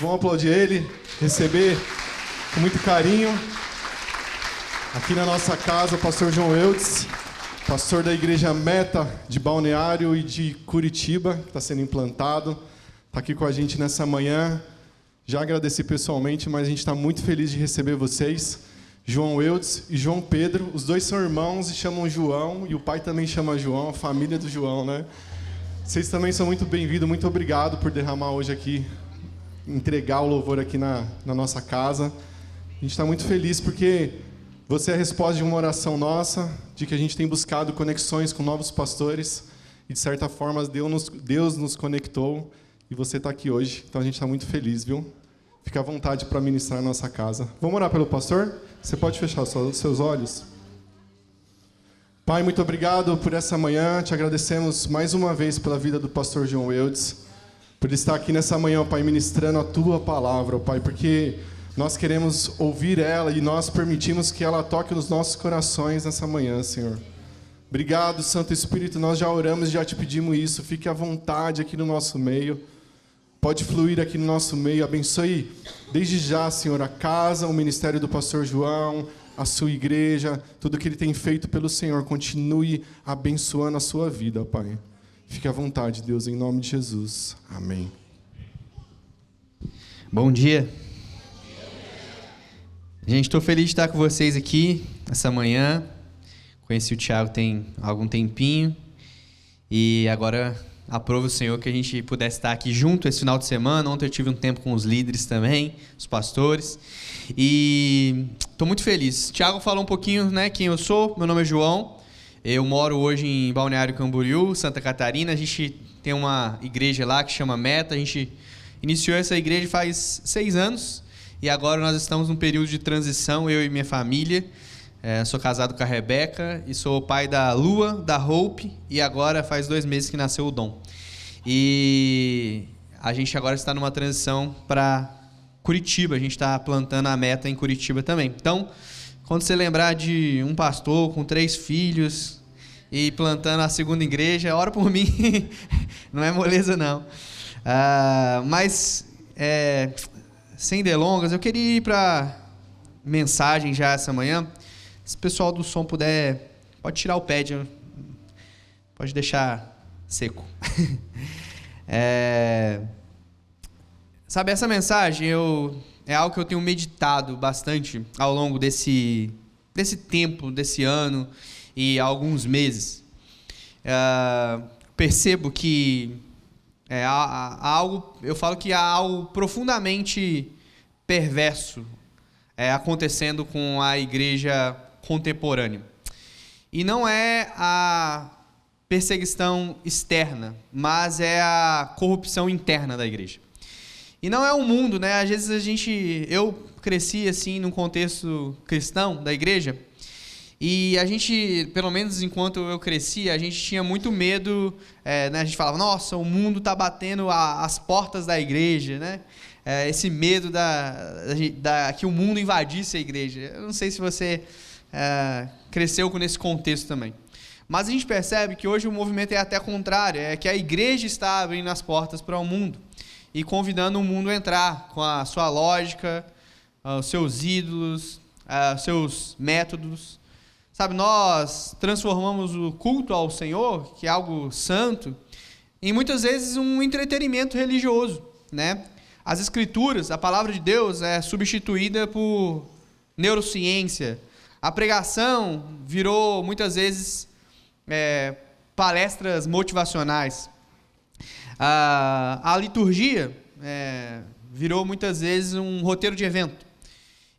Vamos aplaudir ele, receber com muito carinho. Aqui na nossa casa, o pastor João Eudes, pastor da Igreja Meta de Balneário e de Curitiba, que está sendo implantado. Está aqui com a gente nessa manhã. Já agradeci pessoalmente, mas a gente está muito feliz de receber vocês. João Eudes e João Pedro, os dois são irmãos e chamam João, e o pai também chama João, a família do João, né? Vocês também são muito bem-vindos, muito obrigado por derramar hoje aqui, entregar o louvor aqui na nossa casa. A gente está muito feliz porque você é a resposta de uma oração nossa, de que a gente tem buscado conexões com novos pastores, e de certa forma Deus nos conectou, e você está aqui hoje, então a gente está muito feliz, viu? Fica à vontade para ministrar na nossa casa. Vamos orar pelo pastor? Você pode fechar os seus olhos? Pai, muito obrigado por essa manhã. Te agradecemos mais uma vez pela vida do pastor João Eudes, por estar aqui nessa manhã, Pai, ministrando a Tua palavra, Pai, porque nós queremos ouvir ela e nós permitimos que ela toque nos nossos corações nessa manhã, Senhor. Obrigado, Santo Espírito. Nós já oramos e já te pedimos isso. Fique à vontade aqui no nosso meio. Pode fluir aqui no nosso meio. Abençoe desde já, Senhor, a casa, o ministério do pastor João, a sua igreja, tudo que ele tem feito pelo Senhor. Continue abençoando a sua vida, Pai. Fique à vontade, Deus, em nome de Jesus. Amém. Bom dia. Gente, estou feliz de estar com vocês aqui essa manhã. Conheci o Thiago tem algum tempinho e agora aprove o Senhor que a gente pudesse estar aqui junto esse final de semana. Ontem eu tive um tempo com os líderes também, os pastores, e estou muito feliz. Thiago falou um pouquinho, né, quem eu sou. Meu nome é João, eu moro hoje em Balneário Camboriú, Santa Catarina. A gente tem uma igreja lá que chama Meta. A gente iniciou essa igreja faz 6 anos e agora nós estamos num período de transição, eu e minha família. Sou casado com a Rebeca e sou pai da Lua, da Hope, e agora faz 2 meses que nasceu o Dom. E a gente agora está numa transição para Curitiba, a gente está plantando a Meta em Curitiba também. Então, quando você lembrar de um pastor com 3 filhos e plantando a segunda igreja, ora por mim, não é moleza não. Mas, sem delongas, eu queria ir para mensagem já essa manhã. Se o pessoal do som puder, pode tirar o pad, pode deixar seco. Sabe, essa mensagem é algo que eu tenho meditado bastante ao longo desse tempo, desse ano e alguns meses. Percebo que eu falo que há algo profundamente perverso acontecendo com a igreja contemporâneo. E não é a perseguição externa, mas é a corrupção interna da igreja. E não é o mundo, né? Às vezes eu cresci assim num contexto cristão da igreja, e a gente, pelo menos enquanto eu cresci, a gente tinha muito medo, né? A gente falava, nossa, o mundo está batendo as portas da igreja, né? Esse medo que o mundo invadisse a igreja. Eu não sei se você cresceu nesse contexto também. Mas a gente percebe que hoje o movimento é até contrário, é que a igreja está abrindo as portas para o mundo e convidando o mundo a entrar com a sua lógica, os seus ídolos, os seus métodos. Sabe, nós transformamos o culto ao Senhor, que é algo santo, em muitas vezes um entretenimento religioso, né? As Escrituras, a palavra de Deus é substituída por neurociência. A pregação virou, muitas vezes, palestras motivacionais. A liturgia virou, muitas vezes, um roteiro de evento.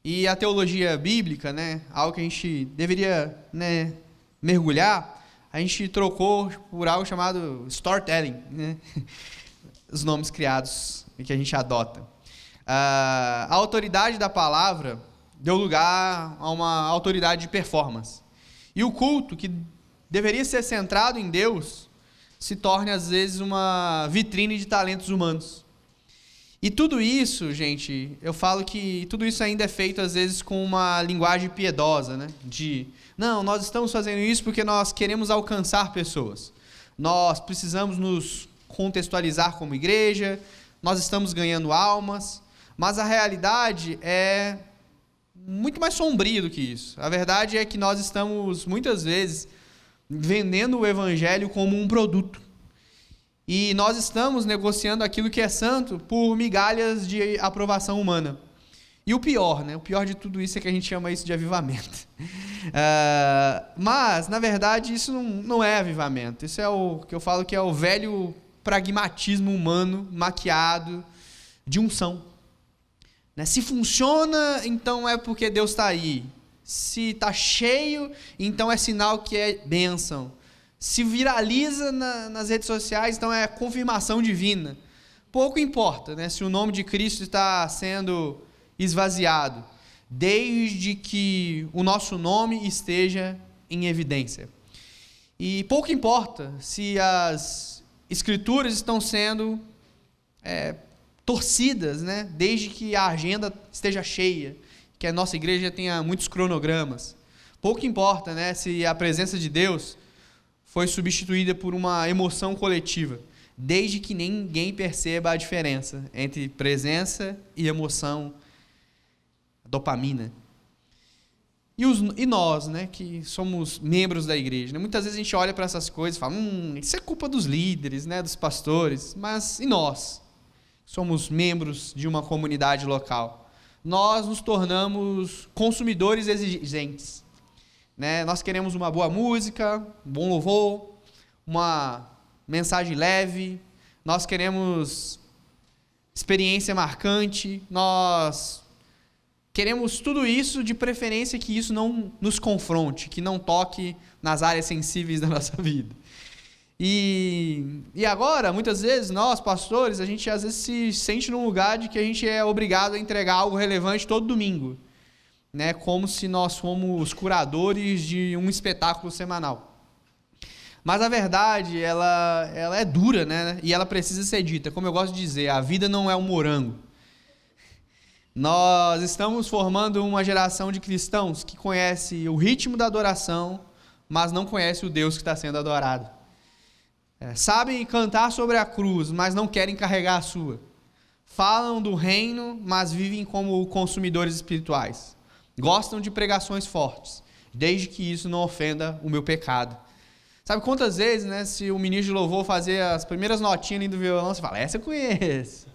E a teologia bíblica, né, algo que a gente deveria, né, mergulhar, a gente trocou por algo chamado storytelling, né? Os nomes criados que a gente adota. A autoridade da palavra deu lugar a uma autoridade de performance. E o culto, que deveria ser centrado em Deus, se torna, às vezes, uma vitrine de talentos humanos. E tudo isso, gente, eu falo que tudo isso ainda é feito, às vezes, com uma linguagem piedosa, né? Não, nós estamos fazendo isso porque nós queremos alcançar pessoas. Nós precisamos nos contextualizar como igreja, nós estamos ganhando almas. Mas a realidade é muito mais sombria do que isso. A verdade é que nós estamos, muitas vezes, vendendo o evangelho como um produto. E nós estamos negociando aquilo que é santo por migalhas de aprovação humana. E o pior, né? O pior de tudo isso é que a gente chama isso de avivamento. Mas, na verdade, isso não é avivamento. Isso é o que eu falo que é o velho pragmatismo humano maquiado de unção. Se funciona, então é porque Deus está aí. Se está cheio, então é sinal que é bênção. Se viraliza nas redes sociais, então é confirmação divina. Pouco importa, né, se o nome de Cristo está sendo esvaziado, desde que o nosso nome esteja em evidência. E pouco importa se as escrituras estão sendo torcidas, né, desde que a agenda esteja cheia, que a nossa igreja tenha muitos cronogramas. Pouco importa, né, se a presença de Deus foi substituída por uma emoção coletiva, desde que ninguém perceba a diferença entre presença e emoção, dopamina. E nós, né, que somos membros da igreja, né? Muitas vezes a gente olha para essas coisas e fala, isso é culpa dos líderes, né, dos pastores, mas e nós? Somos membros de uma comunidade local. Nós nos tornamos consumidores exigentes, né? Nós queremos uma boa música, um bom louvor, uma mensagem leve, nós queremos experiência marcante, nós queremos tudo isso, de preferência que isso não nos confronte, que não toque nas áreas sensíveis da nossa vida. E agora, muitas vezes, nós, pastores, a gente às vezes se sente num lugar de que a gente é obrigado a entregar algo relevante todo domingo, né? Como se nós fôssemos curadores de um espetáculo semanal. Mas a verdade, ela é dura, né? E ela precisa ser dita. Como eu gosto de dizer, a vida não é um morango. Nós estamos formando uma geração de cristãos que conhece o ritmo da adoração, mas não conhece o Deus que está sendo adorado. Sabem cantar sobre a cruz, mas não querem carregar a sua. Falam do reino, mas vivem como consumidores espirituais. Gostam de pregações fortes, desde que isso não ofenda o meu pecado. Sabe quantas vezes, né, se o ministro de louvor fazer as primeiras notinhas ali do violão, você fala, essa eu conheço.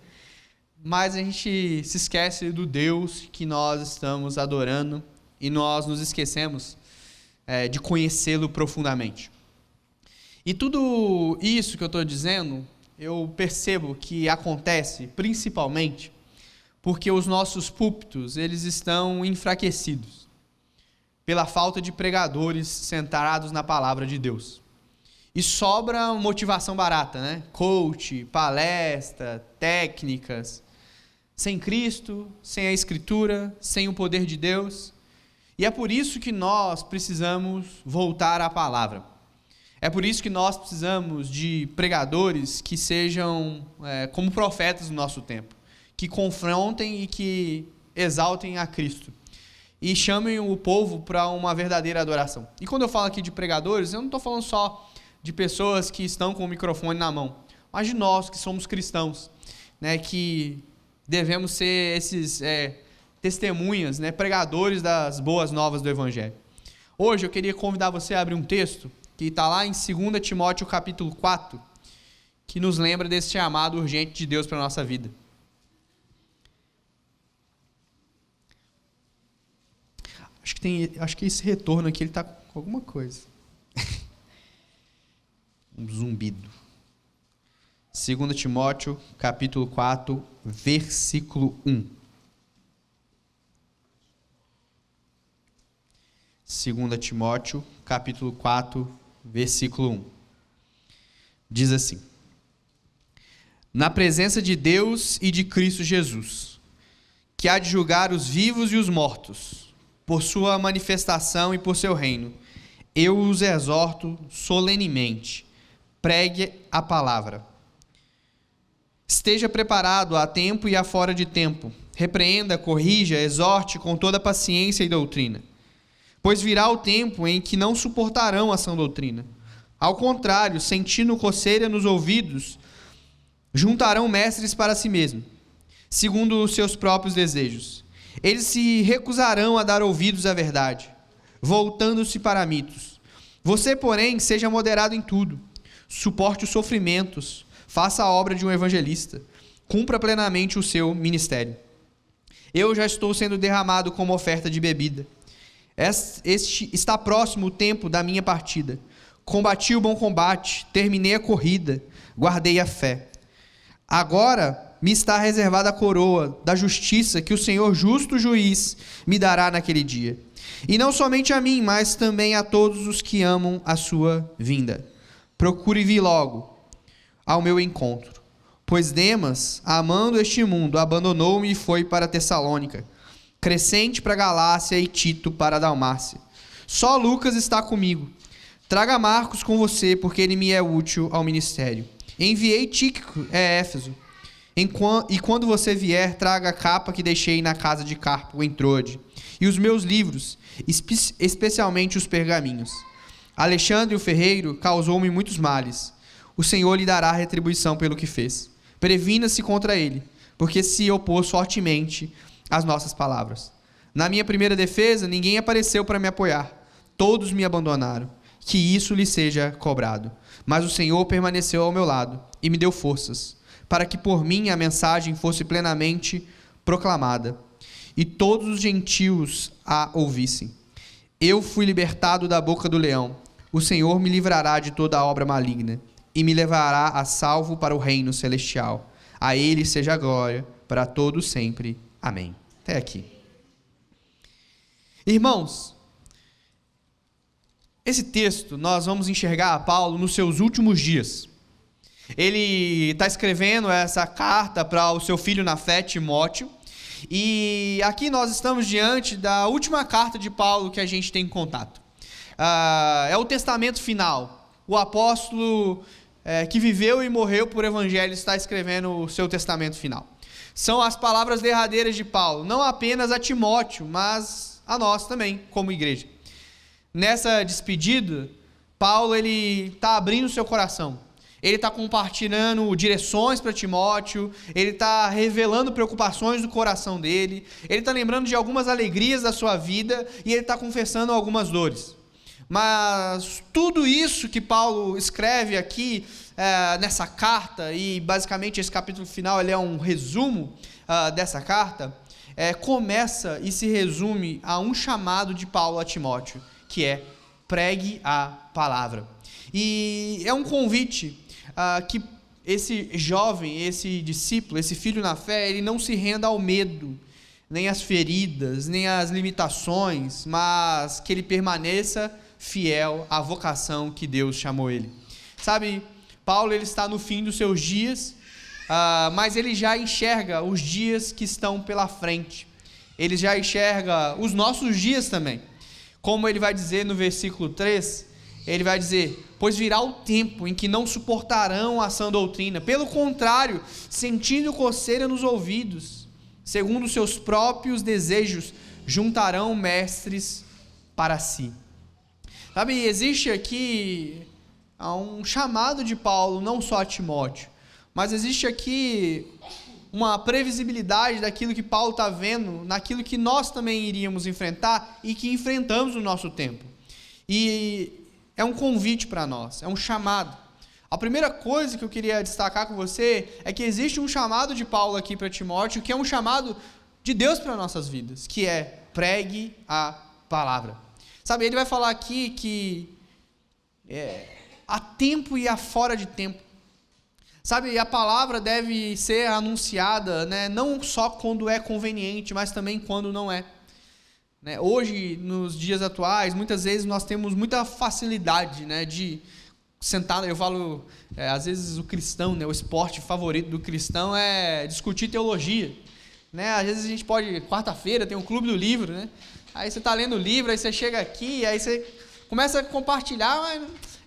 Mas a gente se esquece do Deus que nós estamos adorando e nós nos esquecemos de conhecê-lo profundamente. E tudo isso que eu estou dizendo, eu percebo que acontece principalmente porque os nossos púlpitos, eles estão enfraquecidos pela falta de pregadores centrados na palavra de Deus. E sobra motivação barata, né? Coach, palestra, técnicas, sem Cristo, sem a Escritura, sem o poder de Deus. E é por isso que nós precisamos voltar à palavra. É por isso que nós precisamos de pregadores que sejam como profetas do nosso tempo, que confrontem e que exaltem a Cristo e chamem o povo para uma verdadeira adoração. E quando eu falo aqui de pregadores, eu não estou falando só de pessoas que estão com o microfone na mão, mas de nós que somos cristãos, né, que devemos ser esses testemunhas, né, pregadores das boas novas do Evangelho. Hoje eu queria convidar você a abrir um texto que está lá em 2 Timóteo capítulo 4, que nos lembra desse chamado urgente de Deus para a nossa vida. Acho que esse retorno aqui está com alguma coisa. Um zumbido. 2 Timóteo capítulo 4, versículo 1. 2 Timóteo capítulo 4, versículo 1. Diz assim: Na presença de Deus e de Cristo Jesus, que há de julgar os vivos e os mortos, por sua manifestação e por seu reino, eu os exorto solenemente, pregue a palavra. Esteja preparado a tempo e a fora de tempo, repreenda, corrija, exorte com toda paciência e doutrina. Pois virá o tempo em que não suportarão a sã doutrina. Ao contrário, sentindo coceira nos ouvidos, juntarão mestres para si mesmos, segundo os seus próprios desejos. Eles se recusarão a dar ouvidos à verdade, voltando-se para mitos. Você, porém, seja moderado em tudo. Suporte os sofrimentos, faça a obra de um evangelista, cumpra plenamente o seu ministério. Eu já estou sendo derramado como oferta de bebida. Está próximo o tempo da minha partida. Combati o bom combate, terminei a corrida, guardei a fé. Agora me está reservada a coroa da justiça que o Senhor justo juiz me dará naquele dia. E não somente a mim, mas também a todos os que amam a sua vinda. Procure vir logo ao meu encontro. Pois Demas, amando este mundo, abandonou-me e foi para Tessalônica, Crescente para Galácia e Tito para a Dalmácia. Só Lucas está comigo. Traga Marcos com você, porque ele me é útil ao ministério. Enviei Tíquico a Éfeso. E quando você vier, traga a capa que deixei na casa de Carpo, em Troade, e os meus livros, especialmente os pergaminhos. Alexandre, o ferreiro, causou-me muitos males. O Senhor lhe dará retribuição pelo que fez. Previna-se contra ele, porque se opôs fortemente às nossas palavras. Na minha primeira defesa, ninguém apareceu para me apoiar. Todos me abandonaram. Que isso lhe seja cobrado. Mas o Senhor permaneceu ao meu lado e me deu forças, para que por mim a mensagem fosse plenamente proclamada, e todos os gentios a ouvissem. Eu fui libertado da boca do leão. O Senhor me livrará de toda a obra maligna, e me levará a salvo para o reino celestial. A ele seja a glória, para todos sempre. Amém. Até aqui. Irmãos, esse texto nós vamos enxergar a Paulo nos seus últimos dias. Ele está escrevendo essa carta para o seu filho na fé, Timóteo, e aqui nós estamos diante da última carta de Paulo que a gente tem contato. É o testamento final. O apóstolo que viveu e morreu por evangelho está escrevendo o seu testamento final. São as palavras derradeiras de Paulo, não apenas a Timóteo, mas a nós também, como igreja. Nessa despedida, Paulo está abrindo seu coração. Ele está compartilhando direções para Timóteo, ele está revelando preocupações do coração dele, ele está lembrando de algumas alegrias da sua vida e ele está confessando algumas dores. Mas tudo isso que Paulo escreve aqui nessa carta, e basicamente esse capítulo final ele é um resumo dessa carta, começa e se resume a um chamado de Paulo a Timóteo, que é pregue a palavra. E é um convite que esse jovem, esse discípulo, esse filho na fé, ele não se renda ao medo, nem às feridas, nem às limitações, mas que ele permaneça fiel à vocação que Deus chamou ele. Sabe, Paulo ele está no fim dos seus dias, mas ele já enxerga os dias que estão pela frente. Ele já enxerga os nossos dias também. Como ele vai dizer no versículo 3, ele vai dizer: pois virá o tempo em que não suportarão a sã doutrina, pelo contrário, sentindo coceira nos ouvidos, segundo os seus próprios desejos, juntarão mestres para si. Sabe, existe aqui um chamado de Paulo, não só a Timóteo, mas existe aqui uma previsibilidade daquilo que Paulo está vendo, naquilo que nós também iríamos enfrentar e que enfrentamos no nosso tempo. E é um convite para nós, é um chamado. A primeira coisa que eu queria destacar com você é que existe um chamado de Paulo aqui para Timóteo, que é um chamado de Deus para nossas vidas, que é pregue a palavra. Sabe, ele vai falar aqui que há tempo e há fora de tempo. Sabe, a palavra deve ser anunciada, né, não só quando é conveniente, mas também quando não é. Né? Hoje, nos dias atuais, muitas vezes nós temos muita facilidade, né, de sentar. Eu falo, às vezes o cristão, né, o esporte favorito do cristão é discutir teologia. Né? Às vezes a gente pode, quarta-feira, tem um clube do livro, né? Aí você está lendo o livro, aí você chega aqui, aí você começa a compartilhar: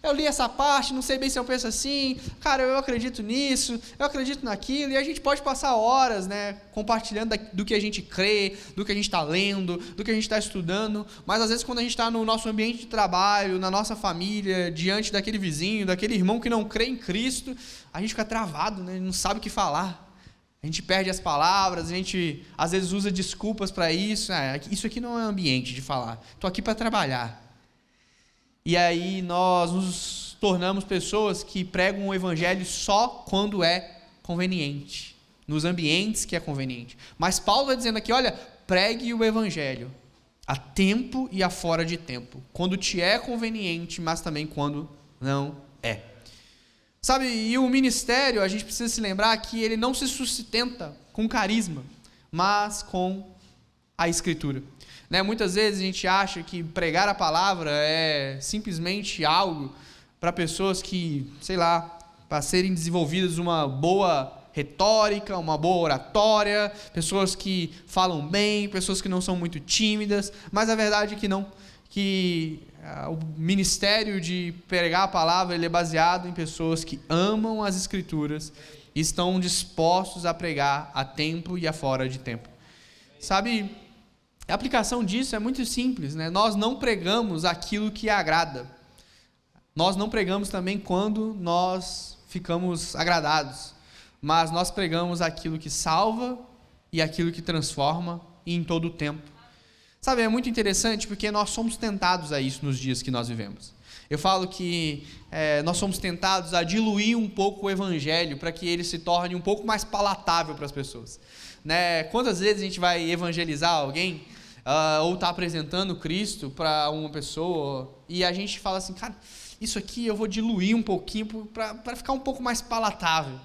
eu li essa parte, não sei bem se eu penso assim, cara, eu acredito nisso, eu acredito naquilo, e a gente pode passar horas, né, compartilhando do que a gente crê, do que a gente está lendo, do que a gente está estudando, mas às vezes quando a gente está no nosso ambiente de trabalho, na nossa família, diante daquele vizinho, daquele irmão que não crê em Cristo, a gente fica travado, né, não sabe o que falar. A gente perde as palavras, a gente às vezes usa desculpas para isso. Isso aqui não é ambiente de falar. Estou aqui para trabalhar. E aí nós nos tornamos pessoas que pregam o evangelho só quando é conveniente, nos ambientes que é conveniente. Mas Paulo está dizendo aqui, olha, pregue o evangelho a tempo e a fora de tempo, quando te é conveniente, mas também quando não é. Sabe, e o ministério, a gente precisa se lembrar que ele não se sustenta com carisma, mas com a escritura. Né? Muitas vezes a gente acha que pregar a palavra é simplesmente algo para pessoas que, sei lá, para serem desenvolvidas uma boa retórica, uma boa oratória, pessoas que falam bem, pessoas que não são muito tímidas, mas a verdade é que não, que o ministério de pregar a palavra ele é baseado em pessoas que amam as escrituras e estão dispostos a pregar a tempo e a fora de tempo. Sabe, a aplicação disso é muito simples, né? Nós não pregamos aquilo que agrada. Nós não pregamos também quando nós ficamos agradados, mas nós pregamos aquilo que salva e aquilo que transforma e em todo o tempo. Sabe, é muito interessante porque nós somos tentados a isso nos dias que nós vivemos. Eu falo que nós somos tentados a diluir um pouco o evangelho para que ele se torne um pouco mais palatável para as pessoas. Né? Quantas vezes a gente vai evangelizar alguém ou está apresentando Cristo para uma pessoa e a gente fala assim, cara, isso aqui eu vou diluir um pouquinho para ficar um pouco mais palatável.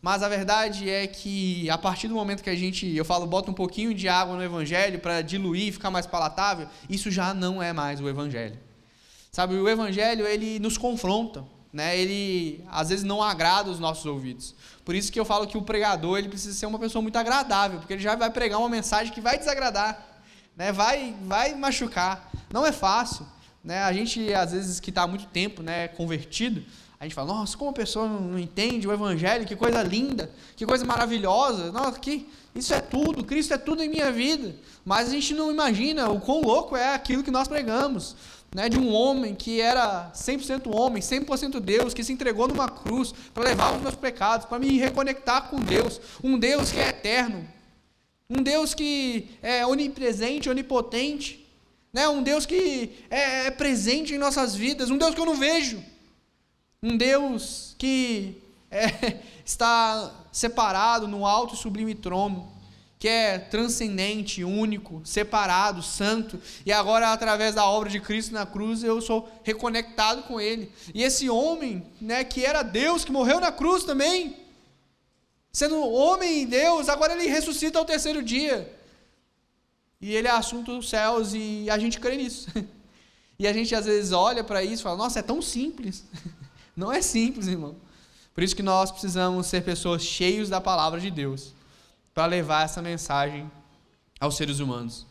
Mas a verdade é que a partir do momento que eu falo, bota um pouquinho de água no evangelho para diluir e ficar mais palatável, isso já não é mais o evangelho. Sabe, o evangelho, ele nos confronta, né? Ele às vezes não agrada os nossos ouvidos. Por isso que eu falo que o pregador, ele precisa ser uma pessoa muito agradável, porque ele já vai pregar uma mensagem que vai desagradar, né? Vai machucar. Não é fácil, né? A gente, às vezes, que está há muito tempo, né, convertido, a gente fala, nossa, como a pessoa não entende o evangelho, que coisa linda, que coisa maravilhosa, nossa, isso é tudo, Cristo é tudo em minha vida. Mas a gente não imagina o quão louco é aquilo que nós pregamos, né, de um homem que era 100% homem, 100% Deus, que se entregou numa cruz para levar os meus pecados, para me reconectar com Deus, um Deus que é eterno, um Deus que é onipresente, onipotente, né, um Deus que é presente em nossas vidas, um Deus que eu não vejo, um Deus que está separado no alto e sublime trono, que é transcendente, único, separado, santo, e agora através da obra de Cristo na cruz eu sou reconectado com Ele. E esse homem, né, que era Deus, que morreu na cruz também, sendo homem e Deus, agora Ele ressuscita ao terceiro dia, e Ele é assunto dos céus, e a gente crê nisso. E a gente às vezes olha para isso e fala, nossa, é tão simples. Não é simples, irmão. Por isso que nós precisamos ser pessoas cheias da palavra de Deus, para levar essa mensagem aos seres humanos.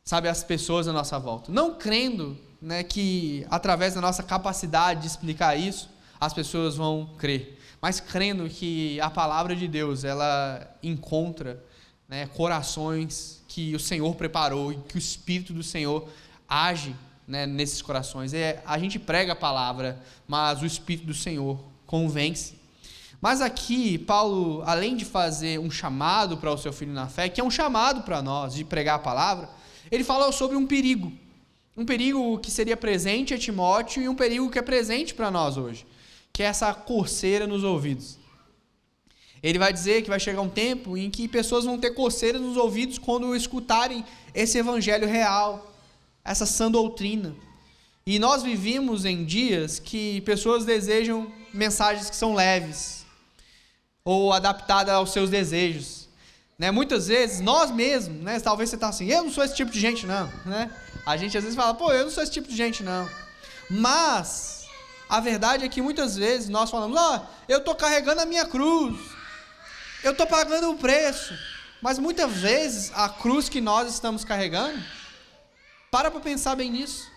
Sabe, as pessoas à nossa volta. Não crendo, né, que através da nossa capacidade de explicar isso, as pessoas vão crer. Mas crendo que a palavra de Deus, ela encontra, né, corações que o Senhor preparou e que o Espírito do Senhor age, né, nesses corações. A gente prega a palavra, mas o Espírito do Senhor convence. Mas aqui, Paulo, além de fazer um chamado para o seu filho na fé, que é um chamado para nós de pregar a palavra, ele fala sobre um perigo que seria presente a Timóteo e um perigo que é presente para nós hoje, que é essa coceira nos ouvidos. Ele vai dizer que vai chegar um tempo em que pessoas vão ter coceira nos ouvidos quando escutarem esse evangelho real, essa sã doutrina. E nós vivemos em dias que pessoas desejam mensagens que são leves ou adaptadas aos seus desejos, né? Muitas vezes nós mesmos, né? Talvez você está assim, eu não sou esse tipo de gente não, né? A gente às vezes fala, pô, eu não sou esse tipo de gente não. Mas a verdade é que muitas vezes nós falamos, eu estou carregando a minha cruz, eu estou pagando o preço. Mas muitas vezes a cruz que nós estamos carregando, para pensar bem nisso.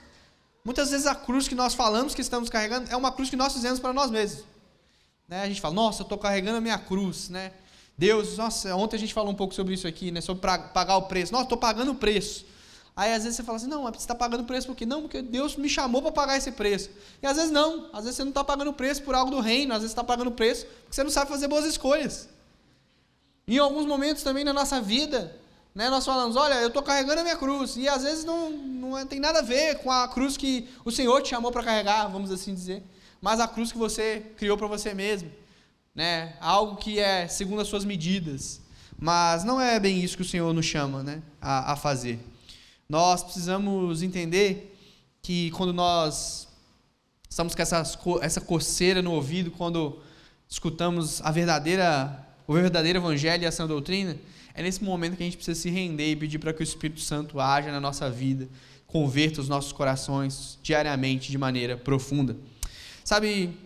Muitas vezes a cruz que nós falamos que estamos carregando é uma cruz que nós fizemos para nós mesmos. Né? A gente fala, nossa, eu estou carregando a minha cruz. Né? Deus, nossa, ontem a gente falou um pouco sobre isso aqui, né? Sobre pagar o preço. Nossa, estou pagando o preço. Aí às vezes você fala assim, não, mas você está pagando o preço por quê? Não, porque Deus me chamou para pagar esse preço. E às vezes não, às vezes você não está pagando o preço por algo do reino, às vezes você está pagando o preço porque você não sabe fazer boas escolhas. Em alguns momentos também na nossa vida, né, nós falamos, olha, eu estou carregando a minha cruz, e às vezes não tem nada a ver com a cruz que o Senhor te chamou para carregar, vamos assim dizer, mas a cruz que você criou para você mesmo, né, algo que é segundo as suas medidas, mas não é bem isso que o Senhor nos chama, né, a fazer. Nós precisamos entender que quando nós estamos com essa coceira no ouvido, quando escutamos o verdadeiro evangelho e a sã doutrina, é nesse momento que a gente precisa se render e pedir para que o Espírito Santo haja na nossa vida, converta os nossos corações diariamente de maneira profunda. Sabe,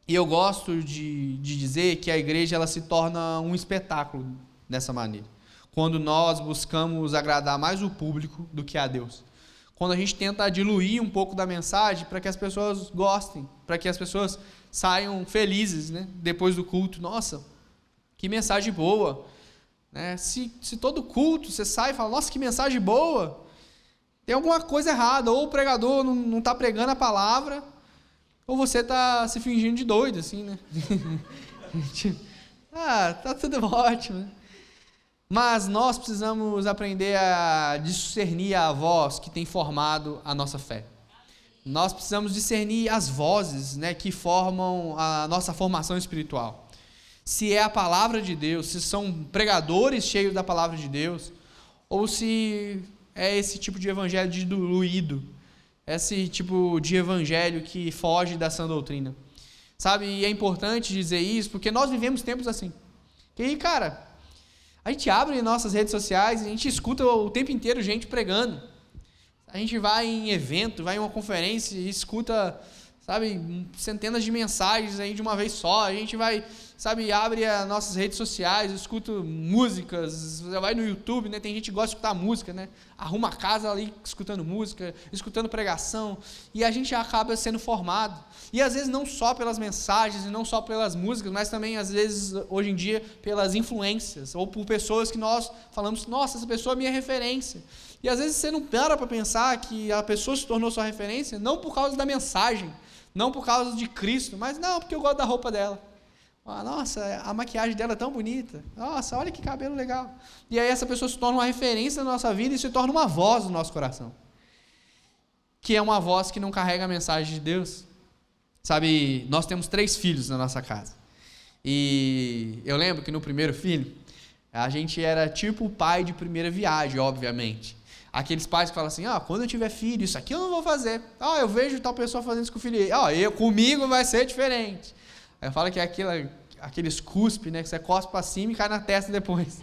e eu gosto de dizer que a igreja ela se torna um espetáculo dessa maneira, quando nós buscamos agradar mais o público do que a Deus. Quando a gente tenta diluir um pouco da mensagem para que as pessoas gostem, para que as pessoas saiam felizes, né, depois do culto. Nossa, que mensagem boa! Né? Se todo culto você sai e fala, nossa, que mensagem boa, tem alguma coisa errada, ou o pregador não está pregando a palavra, ou você está se fingindo de doido, assim, né? Tá tudo ótimo. Mas nós precisamos aprender a discernir a voz que tem formado a nossa fé. Nós precisamos discernir as vozes, né, que formam a nossa formação espiritual. Se é a palavra de Deus, se são pregadores cheios da palavra de Deus, ou se é esse tipo de evangelho diluído, esse tipo de evangelho que foge da sã doutrina. Sabe, e é importante dizer isso, porque nós vivemos tempos assim. E aí, cara, a gente abre nossas redes sociais e a gente escuta o tempo inteiro gente pregando. A gente vai em evento, vai em uma conferência e escuta, sabe, centenas de mensagens aí de uma vez só. A gente vai, sabe, abre as nossas redes sociais, escuta músicas, vai no YouTube, né? Tem gente que gosta de escutar música, né? Arruma a casa ali escutando música, escutando pregação, e a gente acaba sendo formado. E às vezes não só pelas mensagens e não só pelas músicas, mas também às vezes hoje em dia pelas influências ou por pessoas que nós falamos, nossa, essa pessoa é minha referência. E às vezes você não para pensar que a pessoa se tornou sua referência não por causa da mensagem, não por causa de Cristo, mas não, porque eu gosto da roupa dela. Nossa, a maquiagem dela é tão bonita. Nossa, olha que cabelo legal. E aí essa pessoa se torna uma referência na nossa vida e se torna uma voz no nosso coração. Que é uma voz que não carrega a mensagem de Deus. Sabe, nós temos 3 filhos na nossa casa. E eu lembro que no primeiro filho, a gente era tipo o pai de primeira viagem, obviamente. Aqueles pais que falam assim, quando eu tiver filho, isso aqui eu não vou fazer. Eu vejo tal pessoa fazendo isso com o filho. Comigo vai ser diferente. Aí eu falo que é aqueles cuspe, né, que você cospe para cima e cai na testa depois.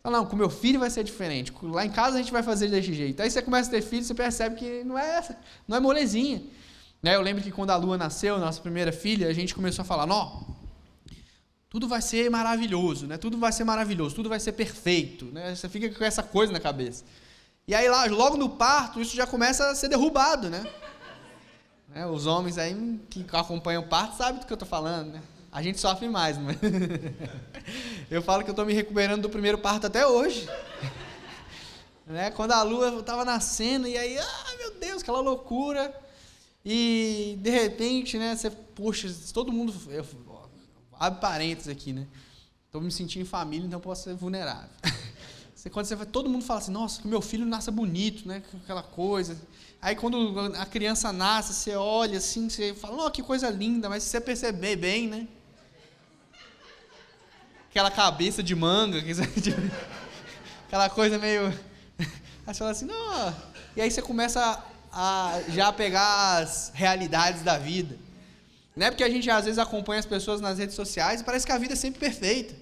Fala, não, com meu filho vai ser diferente. Lá em casa a gente vai fazer desse jeito. Aí você começa a ter filho, você percebe que não é molezinha. Né, eu lembro que quando a Lua nasceu, nossa primeira filha, a gente começou a falar, tudo vai ser maravilhoso, né? Tudo vai ser maravilhoso, tudo vai ser perfeito, né? Você fica com essa coisa na cabeça. E aí logo no parto, isso já começa a ser derrubado, né? Os homens aí que acompanham o parto sabem do que eu estou falando, né? A gente sofre mais, mas eu falo que eu estou me recuperando do primeiro parto até hoje. Né? Quando a Lua estava nascendo, e aí, meu Deus, aquela loucura. E de repente, né, todo mundo. Abre parênteses aqui, né? Estou me sentindo em família, então posso ser vulnerável. Todo mundo fala assim, nossa, que meu filho nasça bonito, né? Aquela coisa. Aí quando a criança nasce, você olha assim, você fala, que coisa linda, mas se você perceber bem, né? Aquela cabeça de manga, aquela coisa meio... Aí você fala assim, não... E aí você começa a já pegar as realidades da vida. Não é porque a gente às vezes acompanha as pessoas nas redes sociais e parece que a vida é sempre perfeita.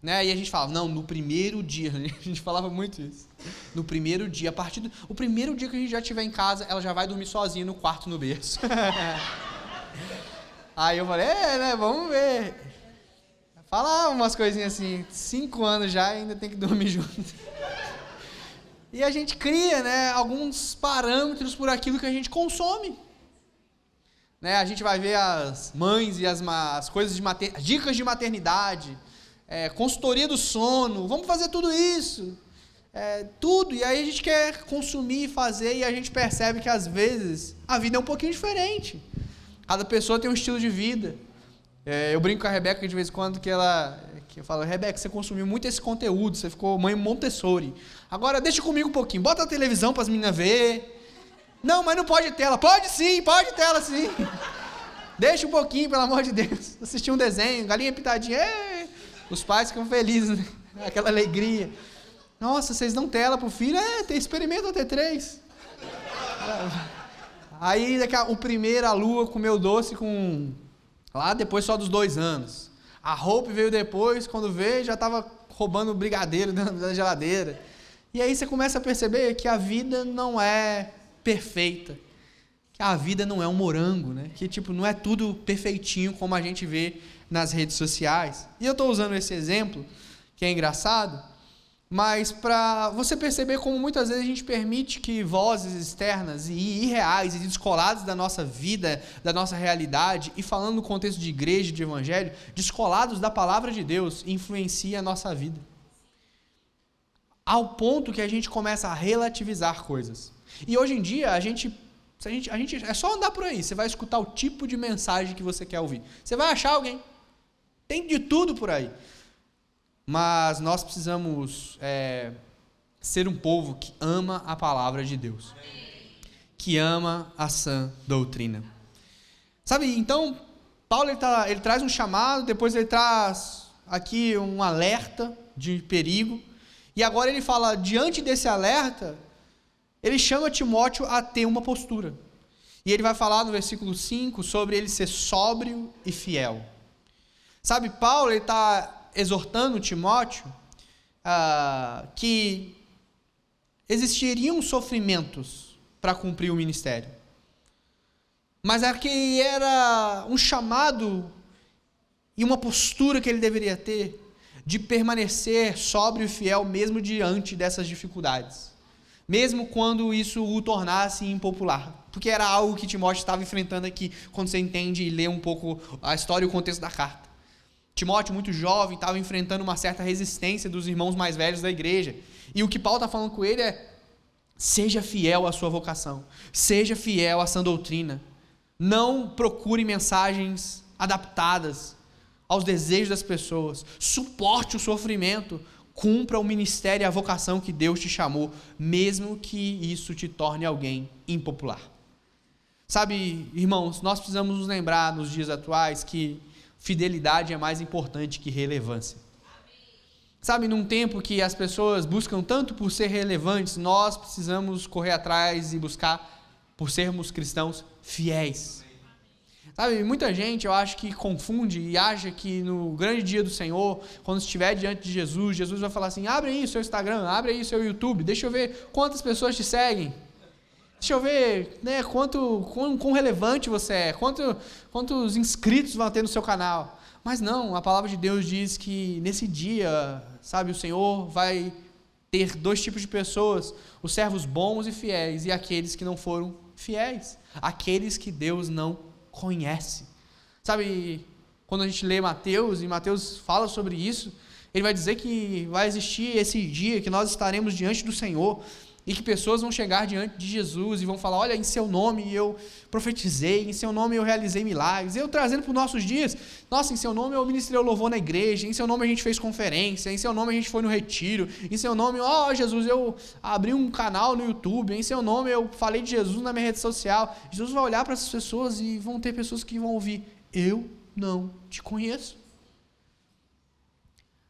Né? E a gente fala, não, no primeiro dia, a gente falava muito isso. No primeiro dia, o primeiro dia que a gente já estiver em casa, ela já vai dormir sozinha no quarto, no berço. Aí eu falei, né, vamos ver. Fala umas coisinhas assim, 5 anos já e ainda tem que dormir junto. E a gente cria, né, alguns parâmetros por aquilo que a gente consome. Né? A gente vai ver as mães e as coisas dicas de maternidade, consultoria do sono, vamos fazer tudo isso, tudo, e aí a gente quer consumir e fazer, e a gente percebe que às vezes a vida é um pouquinho diferente, cada pessoa tem um estilo de vida. Eu brinco com a Rebeca de vez em quando que Que eu falo, Rebeca, você consumiu muito esse conteúdo, você ficou mãe Montessori. Agora deixa comigo um pouquinho, bota a televisão para as meninas ver. Não, mas não pode tela. Pode sim, pode tela sim. Deixa um pouquinho, pelo amor de Deus. Assistir um desenho, galinha pitadinha. Os pais ficam felizes, né? Aquela alegria. Nossa, vocês dão tela pro filho? Experimenta ter 3. Aí o primeiro, a Lua, comeu doce lá depois só dos 2 anos. A Hope veio depois, quando veio, já estava roubando o brigadeiro da geladeira. E aí você começa a perceber que a vida não é perfeita. Que a vida não é um morango, né? Que não é tudo perfeitinho como a gente vê nas redes sociais. E eu estou usando esse exemplo, que é engraçado, mas para você perceber como muitas vezes a gente permite que vozes externas e irreais e descoladas da nossa vida, da nossa realidade, e falando no contexto de igreja, de evangelho, descolados da palavra de Deus, influenciem a nossa vida. Ao ponto que a gente começa a relativizar coisas. E hoje em dia, a gente é só andar por aí, você vai escutar o tipo de mensagem que você quer ouvir. Você vai achar alguém. Tem de tudo por aí. Mas nós precisamos ser um povo que ama a palavra de Deus. Que ama a sã doutrina. Sabe, então, Paulo ele traz um chamado, depois ele traz aqui um alerta de perigo. E agora ele fala, diante desse alerta, ele chama Timóteo a ter uma postura. E ele vai falar no versículo 5 sobre ele ser sóbrio e fiel. Sabe, Paulo está exortando Timóteo que existiriam sofrimentos para cumprir o ministério. Mas que era um chamado e uma postura que ele deveria ter de permanecer sóbrio e fiel mesmo diante dessas dificuldades. Mesmo quando isso o tornasse impopular. Porque era algo que Timóteo estava enfrentando aqui, quando você entende e lê um pouco a história e o contexto da carta. Timóteo, muito jovem, estava enfrentando uma certa resistência dos irmãos mais velhos da igreja. E o que Paulo está falando com ele é, seja fiel à sua vocação. Seja fiel à sã doutrina. Não procure mensagens adaptadas aos desejos das pessoas. Suporte o sofrimento. Cumpra o ministério e a vocação que Deus te chamou, mesmo que isso te torne alguém impopular. Sabe, irmãos, nós precisamos nos lembrar nos dias atuais que fidelidade é mais importante que relevância. Sabe, num tempo que as pessoas buscam tanto por ser relevantes, nós precisamos correr atrás e buscar por sermos cristãos fiéis. Sabe, muita gente, eu acho que confunde e acha que no grande dia do Senhor, quando estiver diante de Jesus, Jesus vai falar assim, abre aí o seu Instagram, abre aí o seu YouTube, deixa eu ver quantas pessoas te seguem, deixa eu ver, né, quão relevante você é, quantos inscritos vão ter no seu canal. Mas não, a palavra de Deus diz que nesse dia, sabe, o Senhor vai ter 2 tipos de pessoas, os servos bons e fiéis e aqueles que não foram fiéis, aqueles que Deus não conhece. Sabe, quando a gente lê Mateus, e Mateus fala sobre isso, ele vai dizer que vai existir esse dia que nós estaremos diante do Senhor e que pessoas vão chegar diante de Jesus e vão falar, olha, em seu nome eu profetizei, em seu nome eu realizei milagres, eu trazendo para os nossos dias, nossa, em seu nome eu ministrei o louvor na igreja, em seu nome a gente fez conferência, em seu nome a gente foi no retiro, em seu nome, Jesus, eu abri um canal no YouTube, em seu nome eu falei de Jesus na minha rede social. Jesus vai olhar para essas pessoas e vão ter pessoas que vão ouvir, eu não te conheço.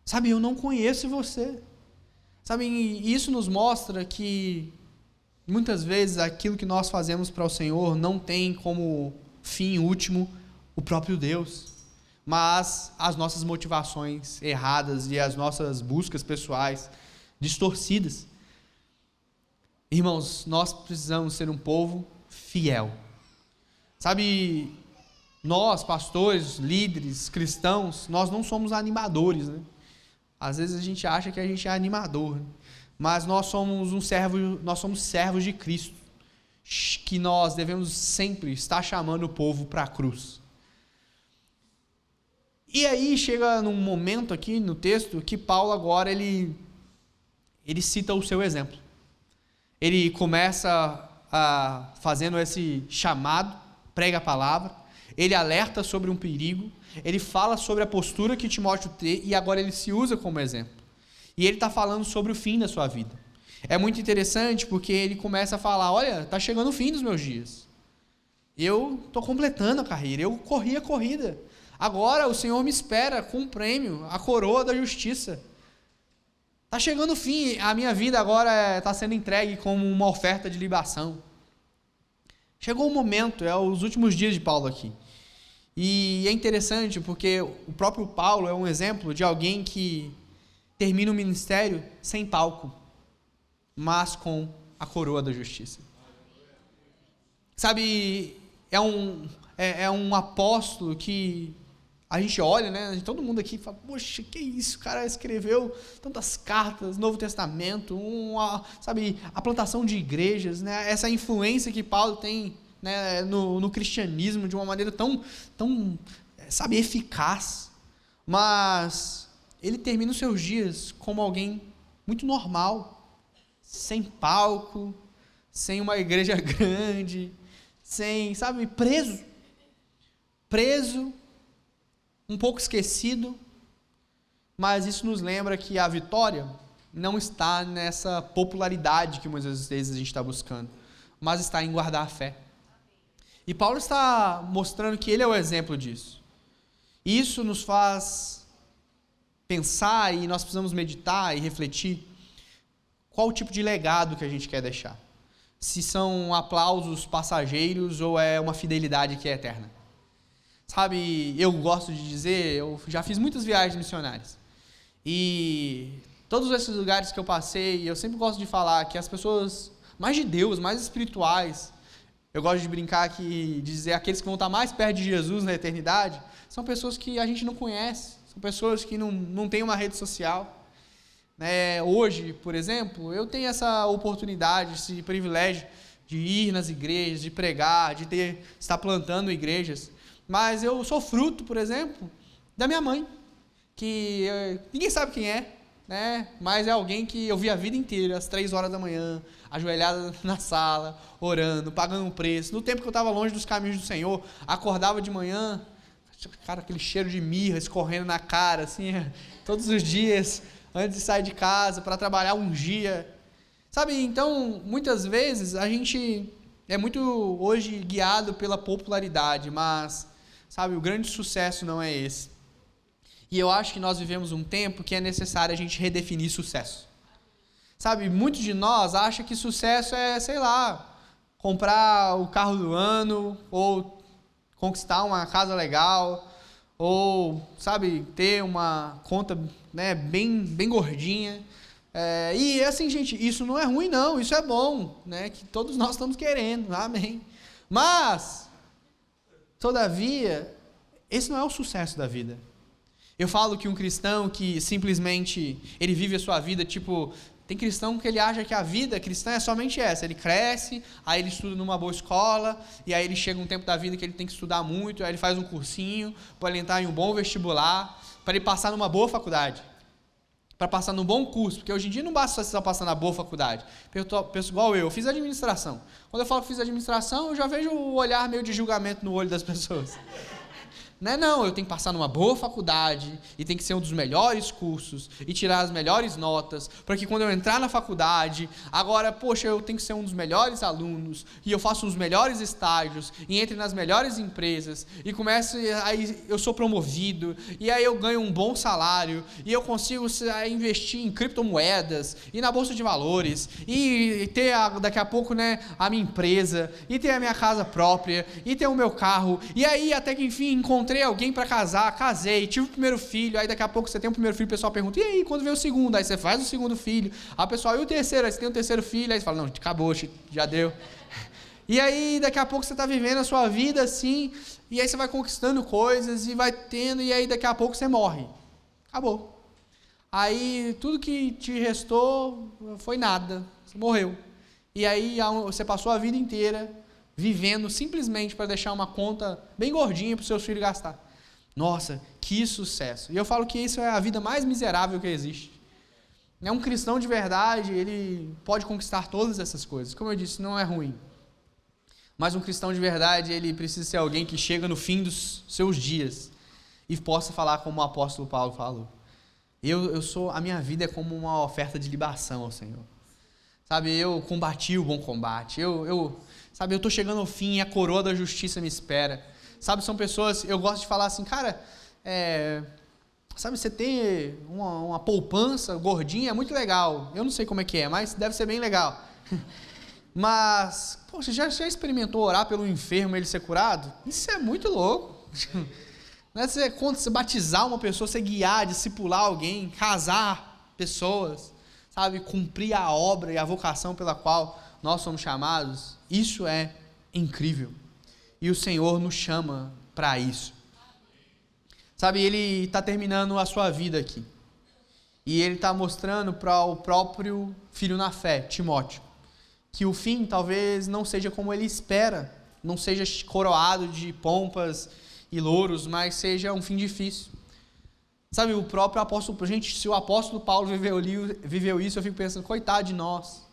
Sabe, eu não conheço você. Sabe, isso nos mostra que muitas vezes aquilo que nós fazemos para o Senhor não tem como fim último o próprio Deus, mas as nossas motivações erradas e as nossas buscas pessoais distorcidas. Irmãos, nós precisamos ser um povo fiel. Sabe, nós, pastores, líderes, cristãos, nós não somos animadores, né? Às vezes a gente acha que a gente é animador, né? Mas nós somos servos de Cristo, que nós devemos sempre estar chamando o povo para a cruz. E aí chega num momento aqui no texto que Paulo agora ele cita o seu exemplo. Ele começa fazendo esse chamado, prega a palavra, ele alerta sobre um perigo, ele fala sobre a postura que Timóteo tem e agora ele se usa como exemplo. E ele está falando sobre o fim da sua vida. É muito interessante porque ele começa a falar, olha, está chegando o fim dos meus dias. Eu estou completando a carreira, eu corri a corrida. Agora o Senhor me espera com um prêmio, a coroa da justiça. Está chegando o fim, a minha vida agora está sendo entregue como uma oferta de libação. Chegou o momento, é os últimos dias de Paulo aqui. E é interessante porque o próprio Paulo é um exemplo de alguém que termina o ministério sem palco, mas com a coroa da justiça. Sabe, é um apóstolo que a gente olha, né? Todo mundo aqui fala, poxa, que isso, o cara escreveu tantas cartas, Novo Testamento, sabe, a plantação de igrejas, né? Essa influência que Paulo tem, né, no cristianismo de uma maneira tão, sabe, eficaz. Mas ele termina os seus dias como alguém muito normal, sem palco, sem uma igreja grande, sem, sabe, preso, um pouco esquecido, mas isso nos lembra que a vitória não está nessa popularidade que muitas vezes a gente está buscando, mas está em guardar a fé. E Paulo está mostrando que ele é o exemplo disso. Isso nos faz pensar e nós precisamos meditar e refletir qual o tipo de legado que a gente quer deixar. Se são aplausos passageiros ou é uma fidelidade que é eterna. Sabe, eu gosto de dizer, eu já fiz muitas viagens missionárias. E todos esses lugares que eu passei, eu sempre gosto de falar que as pessoas mais de Deus, mais espirituais, eu gosto de brincar de dizer aqueles que vão estar mais perto de Jesus na eternidade, são pessoas que a gente não conhece, são pessoas que não têm uma rede social. Hoje, por exemplo, eu tenho essa oportunidade, esse privilégio de ir nas igrejas, de pregar, de estar plantando igrejas. Mas eu sou fruto, por exemplo, da minha mãe, que ninguém sabe quem é, né? Mas é alguém que eu vi a vida inteira, às 3 horas da manhã, ajoelhada na sala, orando, pagando um preço. No tempo que eu estava longe dos caminhos do Senhor, acordava de manhã, cara, aquele cheiro de mirra escorrendo na cara, assim, todos os dias, antes de sair de casa, para trabalhar um dia. Sabe, então, muitas vezes, a gente é muito, hoje, guiado pela popularidade, mas, sabe, o grande sucesso não é esse. E eu acho que nós vivemos um tempo que é necessário a gente redefinir sucesso. Sabe, muitos de nós acham que sucesso é, sei lá, comprar o carro do ano, ou conquistar uma casa legal, ou, sabe, ter uma conta, né, bem gordinha. E assim, gente, isso não é ruim não, isso é bom, né, que todos nós estamos querendo, amém. Mas, todavia, esse não é o sucesso da vida. Eu falo que um cristão que simplesmente, ele vive a sua vida, tipo, tem cristão que ele acha que a vida cristã é somente essa, ele cresce, aí ele estuda numa boa escola, e aí ele chega um tempo da vida que ele tem que estudar muito, aí ele faz um cursinho, para ele entrar em um bom vestibular, para ele passar numa boa faculdade, para passar num bom curso, porque hoje em dia não basta só passar na boa faculdade. Penso igual eu fiz administração. Quando eu falo que fiz administração, eu já vejo o olhar meio de julgamento no olho das pessoas. Não, eu tenho que passar numa boa faculdade e tem que ser um dos melhores cursos e tirar as melhores notas, para que quando eu entrar na faculdade, agora, poxa, eu tenho que ser um dos melhores alunos e eu faço os melhores estágios e entre nas melhores empresas e aí eu sou promovido e aí eu ganho um bom salário e eu consigo investir em criptomoedas e na bolsa de valores e ter daqui a pouco, né, a minha empresa e ter a minha casa própria e ter o meu carro e aí até que enfim encontrei alguém para casar, casei, tive o primeiro filho, aí daqui a pouco você tem o primeiro filho, o pessoal pergunta, e aí, quando vem o segundo? Aí você faz o segundo filho, aí o pessoal, e o terceiro? Aí você tem o terceiro filho, aí você fala, não, acabou, já deu. E aí, daqui a pouco você está vivendo a sua vida assim, e aí você vai conquistando coisas, e vai tendo, e aí daqui a pouco você morre. Acabou. Aí, tudo que te restou foi nada, você morreu. E aí, você passou a vida inteira vivendo simplesmente para deixar uma conta bem gordinha para os seus filhos gastar. Nossa, que sucesso! E eu falo que isso é a vida mais miserável que existe. Um cristão de verdade, ele pode conquistar todas essas coisas. Como eu disse, não é ruim. Mas um cristão de verdade, ele precisa ser alguém que chega no fim dos seus dias e possa falar como o apóstolo Paulo falou. A minha vida é como uma oferta de libação ao Senhor. Sabe, eu combati o bom combate. Sabe, eu estou chegando ao fim e a coroa da justiça me espera. Sabe, são pessoas, eu gosto de falar assim, cara, sabe, você tem uma poupança gordinha, é muito legal. Eu não sei como é que é, mas deve ser bem legal. Mas, poxa, já experimentou orar pelo enfermo e ele ser curado? Isso é muito louco. Não é você batizar uma pessoa, você guiar, discipular alguém, casar pessoas, sabe, cumprir a obra e a vocação pela qual nós somos chamados. Isso é incrível. E o Senhor nos chama para isso. Sabe, Ele está terminando a sua vida aqui. E Ele está mostrando para o próprio filho na fé, Timóteo, que o fim talvez não seja como ele espera, não seja coroado de pompas e louros, mas seja um fim difícil. Sabe, o próprio apóstolo, gente, se o apóstolo Paulo viveu isso, eu fico pensando, coitado de nós.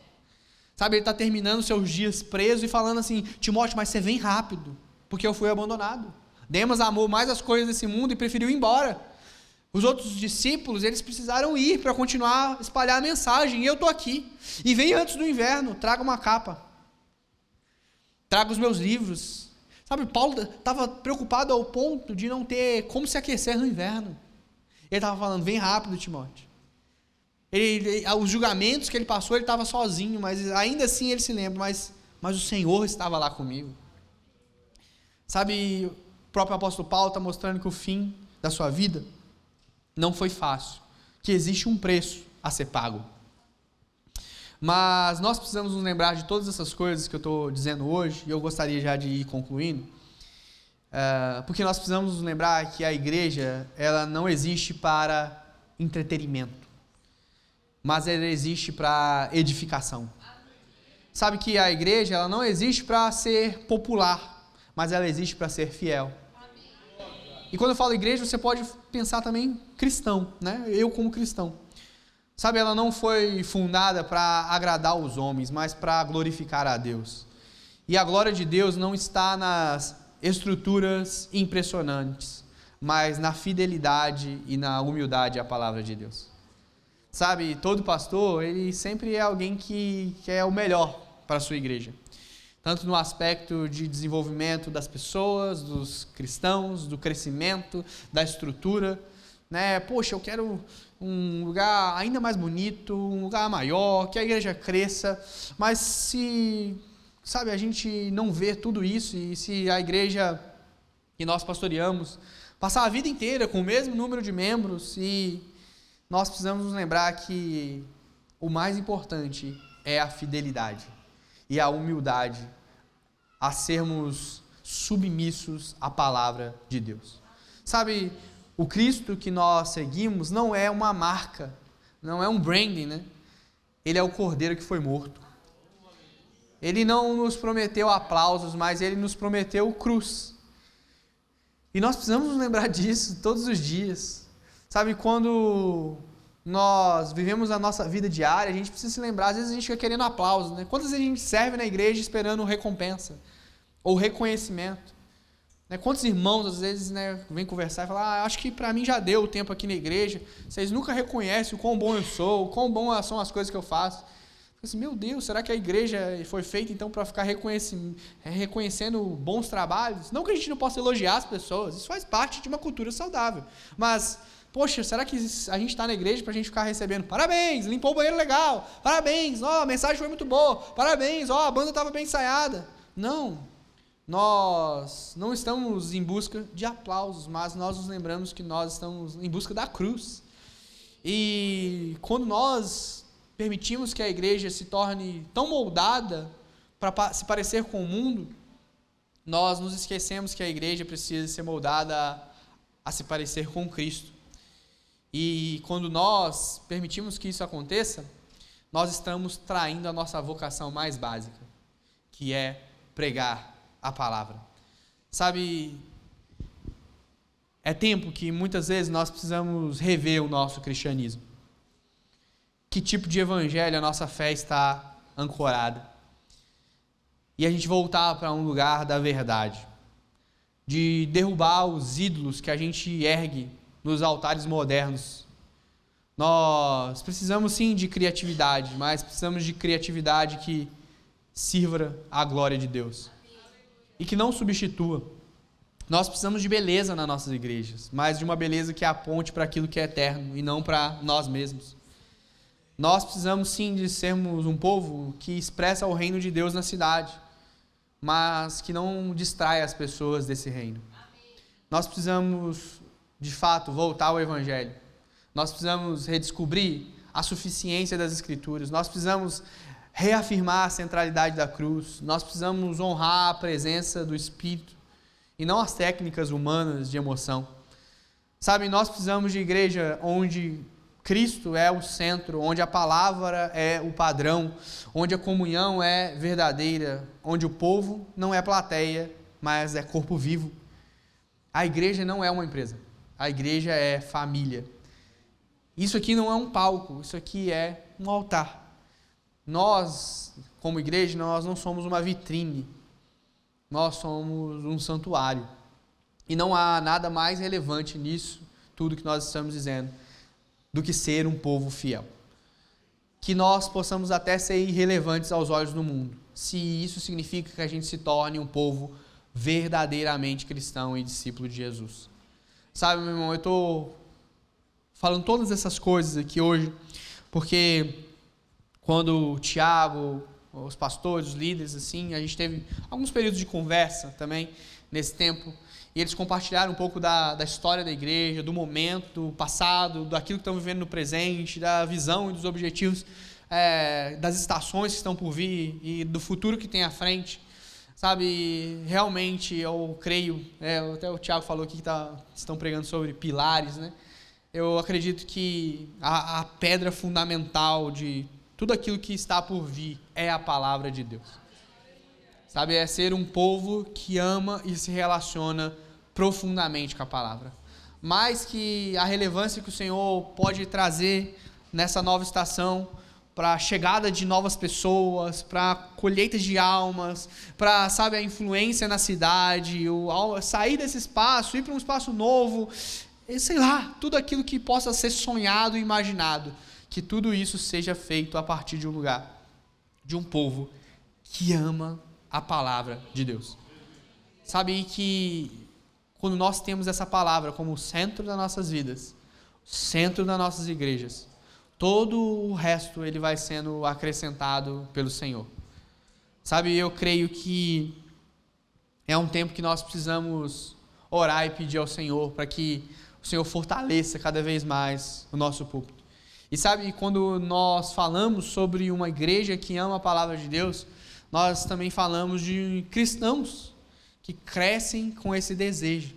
Sabe, ele está terminando seus dias preso e falando assim, Timóteo, mas você vem rápido, porque eu fui abandonado. Demas amou mais as coisas desse mundo e preferiu ir embora. Os outros discípulos, eles precisaram ir para continuar a espalhar a mensagem, e eu estou aqui. E vem antes do inverno, traga uma capa. Traga os meus livros. Sabe, Paulo estava preocupado ao ponto de não ter como se aquecer no inverno. Ele estava falando, vem rápido, Timóteo. Os julgamentos que ele passou, ele estava sozinho, mas ainda assim ele se lembra, mas o Senhor estava lá comigo. Sabe, o próprio apóstolo Paulo está mostrando que o fim da sua vida não foi fácil, que existe um preço a ser pago. Mas nós precisamos nos lembrar de todas essas coisas que eu estou dizendo hoje, e eu gostaria já de ir concluindo, porque nós precisamos nos lembrar que a igreja, ela não existe para entretenimento, mas ela existe para edificação. Sabe que a igreja, ela não existe para ser popular, mas ela existe para ser fiel. E quando eu falo igreja, você pode pensar também cristão, né? Eu como cristão. Sabe, ela não foi fundada para agradar os homens, mas para glorificar a Deus. E a glória de Deus não está nas estruturas impressionantes, mas na fidelidade e na humildade à palavra de Deus. Sabe, todo pastor, ele sempre é alguém que quer o melhor para a sua igreja. Tanto no aspecto de desenvolvimento das pessoas, dos cristãos, do crescimento, da estrutura, né? Poxa, eu quero um lugar ainda mais bonito, um lugar maior, que a igreja cresça, mas se, sabe, a gente não vê tudo isso, e se a igreja que nós pastoreamos passar a vida inteira com o mesmo número de membros, e nós precisamos nos lembrar que o mais importante é a fidelidade e a humildade a sermos submissos à palavra de Deus. Sabe, o Cristo que nós seguimos não é uma marca, não é um branding, né? Ele é o Cordeiro que foi morto. Ele não nos prometeu aplausos, mas ele nos prometeu cruz. E nós precisamos nos lembrar disso todos os dias. Sabe, quando nós vivemos a nossa vida diária, a gente precisa se lembrar, às vezes a gente fica querendo aplauso, né? Quantas vezes a gente serve na igreja esperando recompensa ou reconhecimento? Né? Quantos irmãos, às vezes, né, vêm conversar e falam, acho que para mim já deu o tempo aqui na igreja, vocês nunca reconhecem o quão bom eu sou, o quão bom são as coisas que eu faço. Assim, meu Deus, será que a igreja foi feita então para ficar reconhecendo bons trabalhos? Não que a gente não possa elogiar as pessoas, isso faz parte de uma cultura saudável, mas poxa, será que a gente está na igreja para a gente ficar recebendo parabéns, limpou o banheiro legal, parabéns, a mensagem foi muito boa, parabéns, a banda estava bem ensaiada? Não, nós não estamos em busca de aplausos, mas nós nos lembramos que nós estamos em busca da cruz. E quando nós permitimos que a igreja se torne tão moldada para se parecer com o mundo, nós nos esquecemos que a igreja precisa ser moldada a se parecer com Cristo. E quando nós permitimos que isso aconteça, nós estamos traindo a nossa vocação mais básica, que é pregar a palavra. Sabe, é tempo que muitas vezes nós precisamos rever o nosso cristianismo. Que tipo de evangelho a nossa fé está ancorada? E a gente voltar para um lugar da verdade. de derrubar os ídolos que a gente ergue nos altares modernos. Nós precisamos sim de criatividade, mas precisamos de criatividade que sirva à glória de Deus e que não substitua. Nós precisamos de beleza nas nossas igrejas, mas de uma beleza que aponte para aquilo que é eterno e não para nós mesmos. Nós precisamos sim de sermos um povo que expressa o reino de Deus na cidade, mas que não distrai as pessoas desse reino. Nós precisamos, de fato, voltar ao Evangelho. Nós precisamos redescobrir a suficiência das Escrituras. Nós precisamos reafirmar a centralidade da cruz. Nós precisamos honrar a presença do Espírito e não as técnicas humanas de emoção. Sabe, nós precisamos de igreja onde Cristo é o centro, onde a palavra é o padrão, onde a comunhão é verdadeira, onde o povo não é plateia, mas é corpo vivo. A igreja não é uma empresa, a igreja é família. Isso aqui não é um palco, isso aqui é um altar. Nós, como igreja, nós não somos uma vitrine, nós somos um santuário. E não há nada mais relevante nisso, tudo que nós estamos dizendo, do que ser um povo fiel. Que nós possamos até ser irrelevantes aos olhos do mundo, se isso significa que a gente se torne um povo verdadeiramente cristão e discípulo de Jesus. Sabe, meu irmão, eu estou falando todas essas coisas aqui hoje, porque quando o Tiago, os pastores, os líderes, assim, a gente teve alguns períodos de conversa também nesse tempo, e eles compartilharam um pouco da história da igreja, do momento, do passado, daquilo que estão vivendo no presente, da visão e dos objetivos, das estações que estão por vir e do futuro que tem à frente. Sabe, realmente eu creio, até o Tiago falou aqui que estão pregando sobre pilares, né? Eu acredito que a pedra fundamental de tudo aquilo que está por vir é a palavra de Deus. Sabe, é ser um povo que ama e se relaciona profundamente com a palavra. Mais que a relevância que o Senhor pode trazer nessa nova estação, para a chegada de novas pessoas, para colheitas de almas, para, sabe, a influência na cidade, sair desse espaço, ir para um espaço novo, sei lá, tudo aquilo que possa ser sonhado e imaginado, que tudo isso seja feito a partir de um lugar, de um povo que ama a palavra de Deus. Sabe, que quando nós temos essa palavra como o centro das nossas vidas, o centro das nossas igrejas, todo o resto ele vai sendo acrescentado pelo Senhor. Sabe, eu creio que é um tempo que nós precisamos orar e pedir ao Senhor para que o Senhor fortaleça cada vez mais o nosso púlpito. E sabe, quando nós falamos sobre uma igreja que ama a palavra de Deus, nós também falamos de cristãos que crescem com esse desejo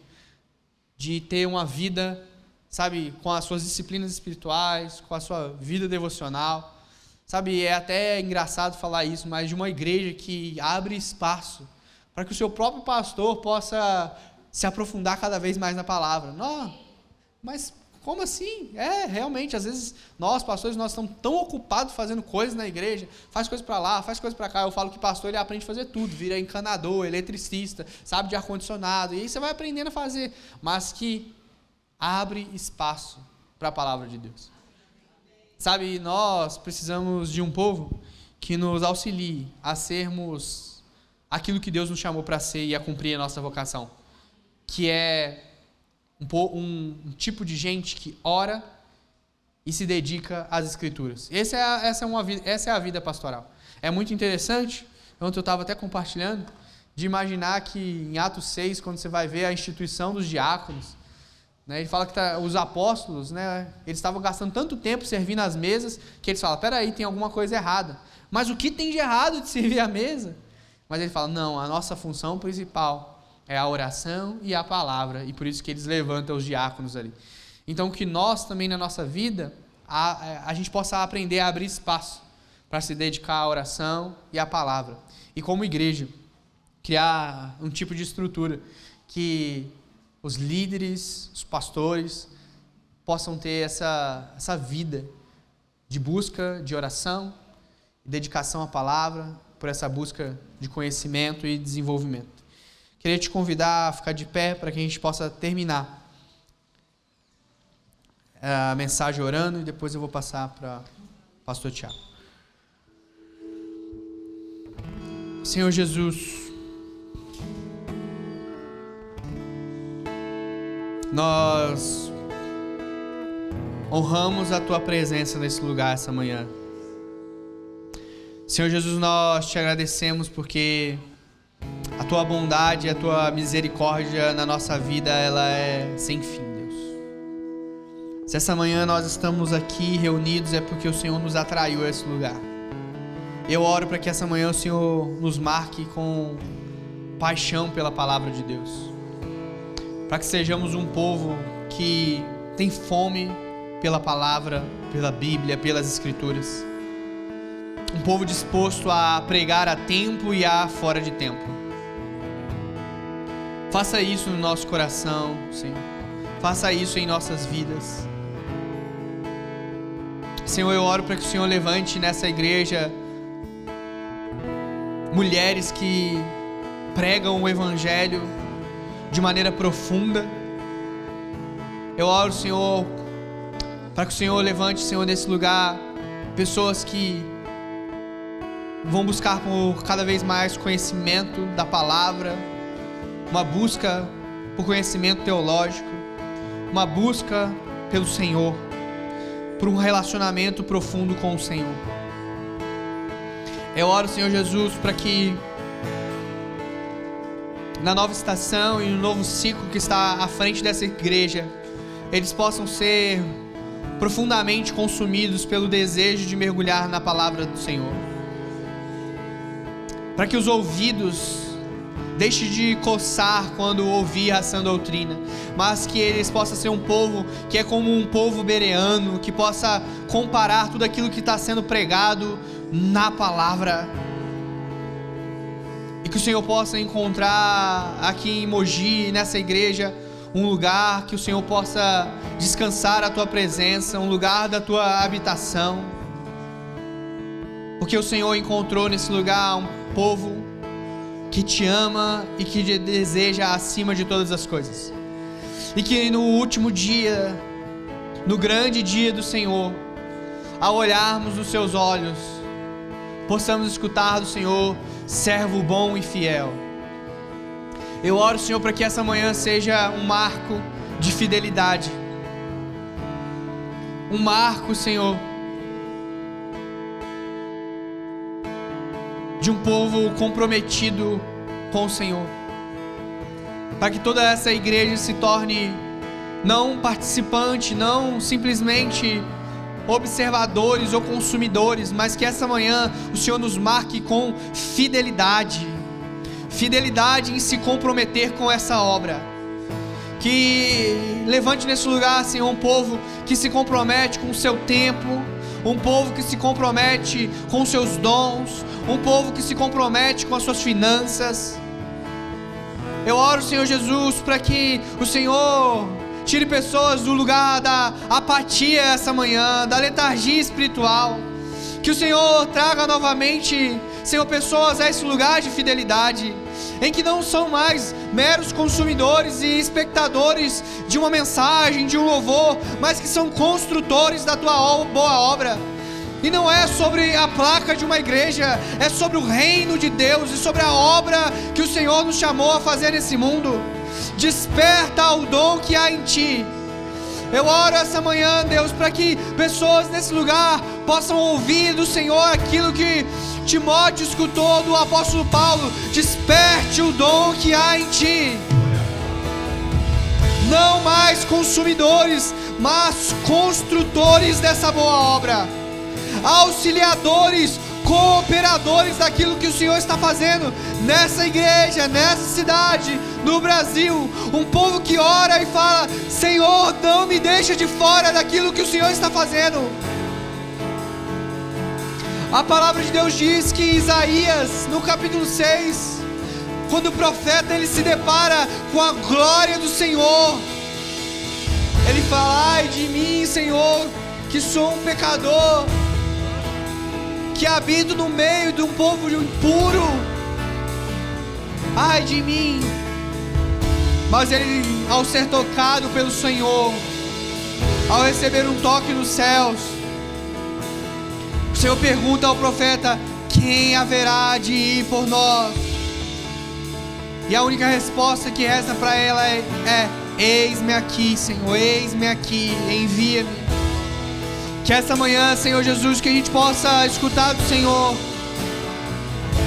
de ter uma vida, sabe, com as suas disciplinas espirituais, com a sua vida devocional. Sabe, é até engraçado falar isso, mas de uma igreja que abre espaço para que o seu próprio pastor possa se aprofundar cada vez mais na palavra. Não, mas como assim? Realmente, às vezes nós, pastores, nós estamos tão ocupados fazendo coisas na igreja, faz coisa para lá, faz coisa para cá. Eu falo que pastor, ele aprende a fazer tudo, vira encanador, eletricista, sabe de ar-condicionado, e aí você vai aprendendo a fazer, mas que abre espaço para a palavra de Deus. Sabe, nós precisamos de um povo que nos auxilie a sermos aquilo que Deus nos chamou para ser e a cumprir a nossa vocação, que é um tipo de gente que ora e se dedica às Escrituras. Essa é a vida pastoral. É muito interessante, ontem eu estava até compartilhando, de imaginar que em Atos 6, quando você vai ver a instituição dos diáconos, né, ele fala que os apóstolos, né, eles estavam gastando tanto tempo servindo as mesas, que eles falam, peraí, tem alguma coisa errada. Mas o que tem de errado de servir a mesa? Mas ele fala, não, a nossa função principal é a oração e a palavra, e por isso que eles levantam os diáconos ali. Então, que nós também na nossa vida, a gente possa aprender a abrir espaço para se dedicar à oração e à palavra. E como igreja, criar um tipo de estrutura que os líderes, os pastores, possam ter essa vida de busca, de oração, dedicação à palavra, por essa busca de conhecimento e desenvolvimento. Queria te convidar a ficar de pé para que a gente possa terminar a mensagem orando, e depois eu vou passar para o pastor Tiago. Senhor Jesus, nós honramos a Tua presença nesse lugar essa manhã. Senhor Jesus, nós te agradecemos porque a Tua bondade e a Tua misericórdia na nossa vida, ela é sem fim, Deus. Se essa manhã nós estamos aqui reunidos, é porque o Senhor nos atraiu a esse lugar. Eu oro para que essa manhã o Senhor nos marque com paixão pela palavra de Deus, para que sejamos um povo que tem fome pela palavra, pela Bíblia, pelas Escrituras. Um povo disposto a pregar a tempo e a fora de tempo. Faça isso no nosso coração, Senhor. Faça isso em nossas vidas. Senhor, eu oro para que o Senhor levante nessa igreja mulheres que pregam o Evangelho de maneira profunda. Eu oro, Senhor, para que o Senhor levante, Senhor, nesse lugar pessoas que vão buscar por cada vez mais conhecimento da palavra, uma busca por conhecimento teológico, uma busca pelo Senhor, por um relacionamento profundo com o Senhor. Eu oro, Senhor Jesus, para que na nova estação e no novo ciclo que está à frente dessa igreja, eles possam ser profundamente consumidos pelo desejo de mergulhar na palavra do Senhor. Para que os ouvidos deixem de coçar quando ouvir a sã doutrina, mas que eles possam ser um povo que é como um povo bereano, que possa comparar tudo aquilo que está sendo pregado na palavra, e que o Senhor possa encontrar aqui em Mogi, nessa igreja, um lugar que o Senhor possa descansar a Tua presença, um lugar da Tua habitação, porque o Senhor encontrou nesse lugar um povo que Te ama e que Te deseja acima de todas as coisas, e que no último dia, no grande dia do Senhor, ao olharmos nos Seus olhos, possamos escutar do Senhor: servo bom e fiel. Eu oro, Senhor, para que essa manhã seja um marco de fidelidade, um marco, Senhor, de um povo comprometido com o Senhor, para que toda essa igreja se torne não participante, não simplesmente observadores ou consumidores, mas que essa manhã o Senhor nos marque com fidelidade em se comprometer com essa obra. Que levante nesse lugar, Senhor, um povo que se compromete com o seu tempo, um povo que se compromete com os seus dons, um povo que se compromete com as suas finanças. Eu oro, Senhor Jesus, para que o Senhor tire pessoas do lugar da apatia essa manhã, da letargia espiritual. Que o Senhor traga novamente, Senhor, pessoas a esse lugar de fidelidade, em que não são mais meros consumidores e espectadores de uma mensagem, de um louvor, mas que são construtores da Tua boa obra. E não é sobre a placa de uma igreja, é sobre o reino de Deus e sobre a obra que o Senhor nos chamou a fazer nesse mundo. Desperta o dom que há em Ti. Eu oro essa manhã, Deus, para que pessoas nesse lugar possam ouvir do Senhor aquilo que Timóteo escutou do apóstolo Paulo: desperte o dom que há em ti. Não mais consumidores, mas construtores dessa boa obra, auxiliadores, cooperadores daquilo que o Senhor está fazendo nessa igreja, nessa cidade, no Brasil. Um povo que ora e fala: Senhor, não me deixa de fora daquilo que o Senhor está fazendo. A palavra de Deus diz que Isaías, no capítulo 6, quando o profeta ele se depara com a glória do Senhor, ele fala: ai de mim, Senhor, que sou um pecador, que habito no meio de um povo impuro. Ai de mim, Mas ele, ao ser tocado pelo Senhor, ao receber um toque dos céus, o Senhor pergunta ao profeta: quem haverá de ir por nós? E a única resposta que resta para ela é: eis-me aqui, Senhor, eis-me aqui, envia-me. Que essa manhã, Senhor Jesus, que a gente possa escutar do Senhor,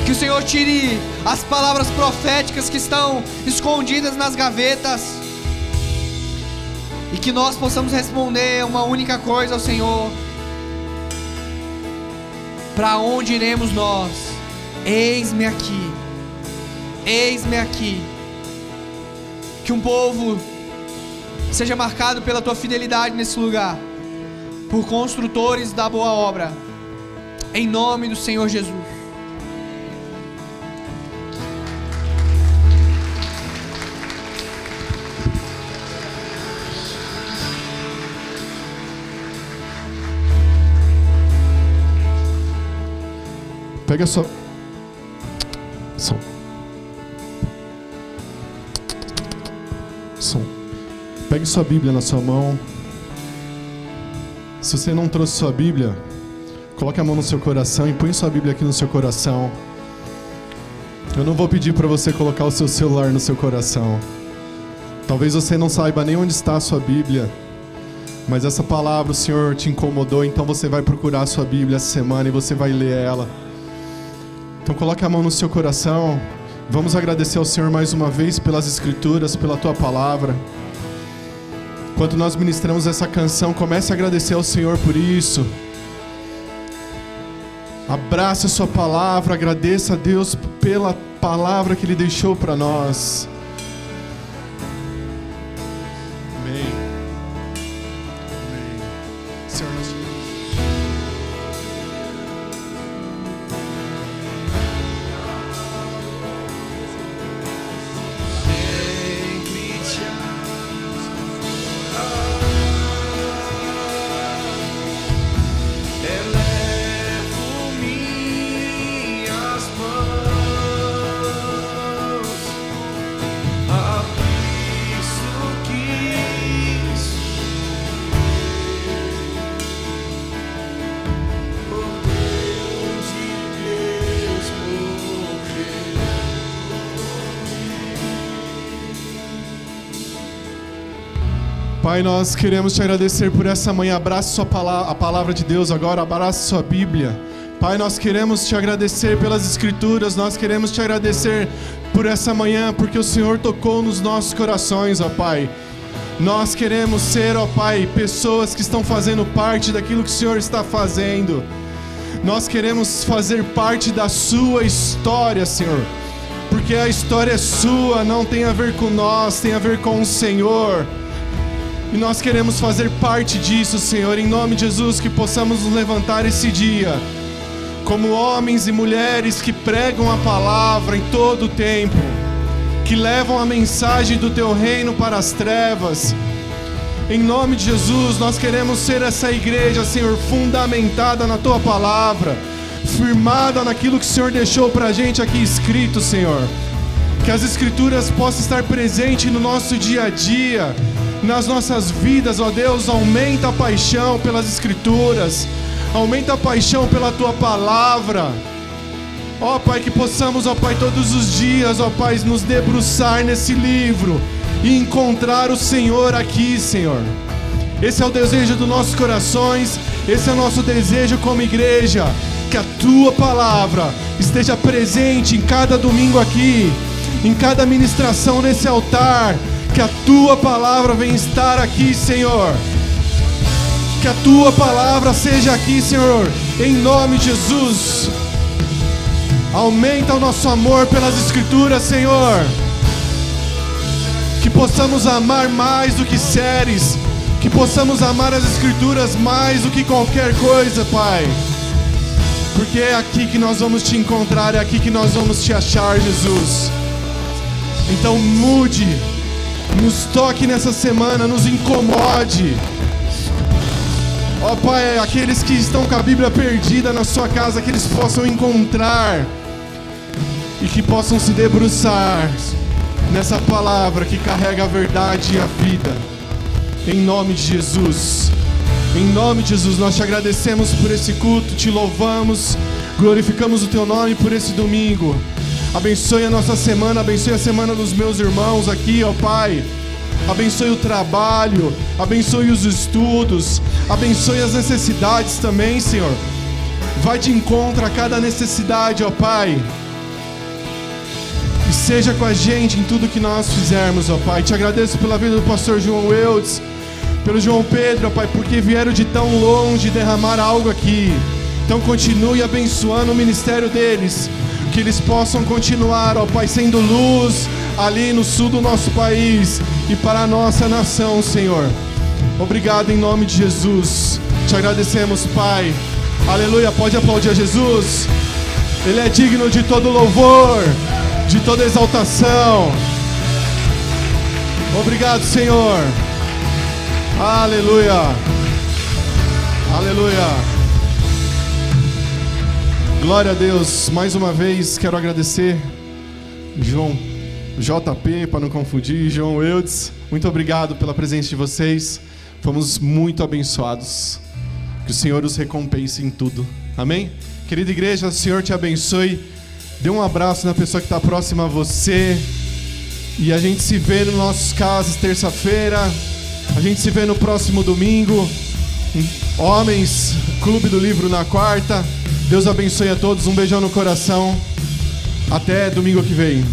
que o Senhor tire as palavras proféticas que estão escondidas nas gavetas, e que nós possamos responder uma única coisa ao Senhor: para onde iremos nós? Eis-me aqui, eis-me aqui. Que um povo seja marcado pela tua fidelidade nesse lugar, por construtores da boa obra, em nome do Senhor Jesus. Pega a sua... Som. Pegue sua Bíblia na sua mão. Se você não trouxe sua Bíblia, coloque a mão no seu coração e põe sua Bíblia aqui no seu coração. Eu não vou pedir para você colocar o seu celular no seu coração. Talvez você não saiba nem onde está a sua Bíblia, mas essa palavra o Senhor te incomodou, então você vai procurar a sua Bíblia essa semana e você vai ler ela. Então coloque a mão no seu coração. Vamos agradecer ao Senhor mais uma vez pelas Escrituras, pela Tua Palavra. Enquanto nós ministramos essa canção, comece a agradecer ao Senhor por isso. Abrace a Sua Palavra, agradeça a Deus pela Palavra que Ele deixou para nós. Amém. Amém. Senhor, nós te... Pai, nós queremos te agradecer por essa manhã. Abrace a palavra de Deus agora, abrace sua Bíblia. Pai, nós queremos te agradecer pelas Escrituras, nós queremos te agradecer por essa manhã, porque o Senhor tocou nos nossos corações, ó Pai. Nós queremos ser, ó Pai, pessoas que estão fazendo parte daquilo que o Senhor está fazendo. Nós queremos fazer parte da sua história, Senhor, porque a história é sua, não tem a ver com nós, tem a ver com o Senhor. E nós queremos fazer parte disso, Senhor, em nome de Jesus, que possamos nos levantar esse dia como homens e mulheres que pregam a palavra em todo o tempo, que levam a mensagem do Teu reino para as trevas. Em nome de Jesus, nós queremos ser essa igreja, Senhor, fundamentada na Tua palavra, firmada naquilo que o Senhor deixou para a gente aqui escrito, Senhor. Que as Escrituras possam estar presentes no nosso dia a dia, nas nossas vidas, ó Deus. Aumenta a paixão pelas Escrituras, aumenta a paixão pela Tua palavra, ó Pai, que possamos, ó Pai, todos os dias, ó Pai, nos debruçar nesse livro e encontrar o Senhor aqui, Senhor. Esse é o desejo dos nossos corações, esse é o nosso desejo como igreja, que a Tua palavra esteja presente em cada domingo aqui, em cada ministração nesse altar. Que a Tua palavra venha estar aqui, Senhor. Que a Tua palavra seja aqui, Senhor, em nome de Jesus. Aumenta o nosso amor pelas Escrituras, Senhor. Que possamos amar mais do que séries, que possamos amar as Escrituras mais do que qualquer coisa, Pai. Porque é aqui que nós vamos Te encontrar, é aqui que nós vamos Te achar, Jesus. Então mude, nos toque nessa semana, nos incomode. Ó Pai, aqueles que estão com a Bíblia perdida na sua casa, que eles possam encontrar e que possam se debruçar nessa palavra que carrega a verdade e a vida. Em nome de Jesus. Em nome de Jesus, nós te agradecemos por esse culto, te louvamos, glorificamos o teu nome por esse domingo. Abençoe a nossa semana, abençoe a semana dos meus irmãos aqui, ó Pai. Abençoe o trabalho, abençoe os estudos, abençoe as necessidades também, Senhor. Vai de encontro a cada necessidade, ó Pai. E seja com a gente em tudo que nós fizermos, ó Pai. Te agradeço pela vida do pastor João Eudes, pelo João Pedro, ó Pai, porque vieram de tão longe derramar algo aqui. Então continue abençoando o ministério deles, que eles possam continuar, ó Pai, sendo luz ali no sul do nosso país e para a nossa nação, Senhor. Obrigado em nome de Jesus. Te agradecemos, Pai. Aleluia, pode aplaudir a Jesus. Ele é digno de todo louvor, de toda exaltação. Obrigado, Senhor. Aleluia. Aleluia. Glória a Deus. Mais uma vez quero agradecer João JP, para não confundir, João Eudes. Muito obrigado pela presença de vocês. Fomos muito abençoados. Que o Senhor os recompense em tudo. Amém? Querida igreja, o Senhor te abençoe. Dê um abraço na pessoa que está próxima a você. E a gente se vê nos nossos casas terça-feira. A gente se vê no próximo domingo. Homens, Clube do Livro na quarta. Deus abençoe a todos. Um beijão no coração. Até domingo que vem.